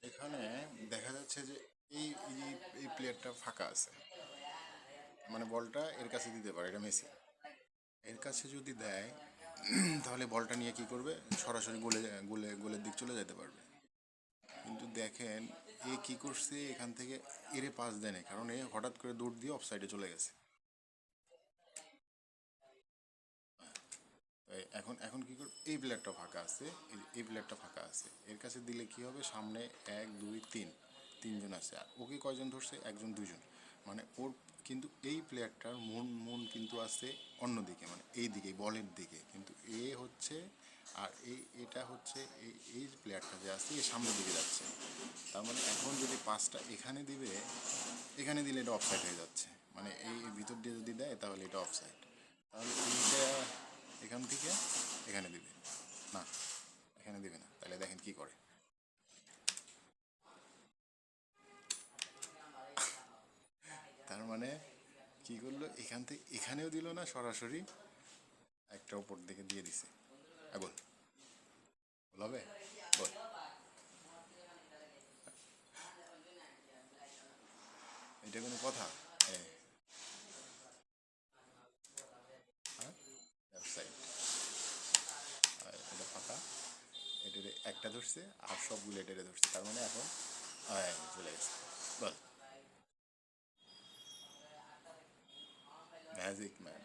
এখানে দেখা যাচ্ছে যে এই এই এই প্লেয়ারটা ফাঁকা আছে, মানে বলটা এর কাছে দিতে পারে, এটা মেসি। এর কাছে যদি দেয় তাহলে বলটা নিয়ে কি করবে, সরাসরি গোলের দিক চলে যেতে পারবে। কিন্তু দেখেন এ কি করছে, এখান থেকে এরে পাস দেয় না, কারণ এ হঠাৎ করে দৌড় দিয়ে অফসাইডে চলে গেছে। এখন এখন কি করবে, এই প্লেয়ারটা ফাঁকা আছে, এই প্লেয়ারটা ফাঁকা আছে, এর কাছে দিলে কি হবে, সামনে এক দুই তিন, তিনজন আছে, আর ওকে কয়জন ধরছে, একজন দুইজন, মানে ওর কিন্তু এই প্লেয়ারটার মন মন কিন্তু আছে অন্যদিকে, মানে এই দিকে বলের দিকে, কিন্তু এ হচ্ছে, আর এটা হচ্ছে এই প্লেয়ারটা যে আছে এ সামনের দিকে যাচ্ছে। তার মানে এখন যদি পাসটা এখানে দিবে, এখানে দিলে এটা অফসাইড হয়ে যাচ্ছে, মানে এই ভিতর দিয়ে যদি দেয় তাহলে এটা অফসাইড। তাহলে এইটা এখান থেকে এখানে দিবে না, এখানে দিবে না, তাহলে দেখেন কি করে। তার মানে কি করলো, এখান থেকে এখানেও দিল না, সরাসরি একটা উপর দিকে দিয়ে দিছে। গোল, গোল হবে, গোল। এটা কোনো কথা? হ্যাঁ, অফসাইড। আর এটা ফাঁকা, এটারে একটা ধরছে আর সবগুলো এটারে ধরছে, তার মানে এখন চলে গেছে, গোল। Magic man.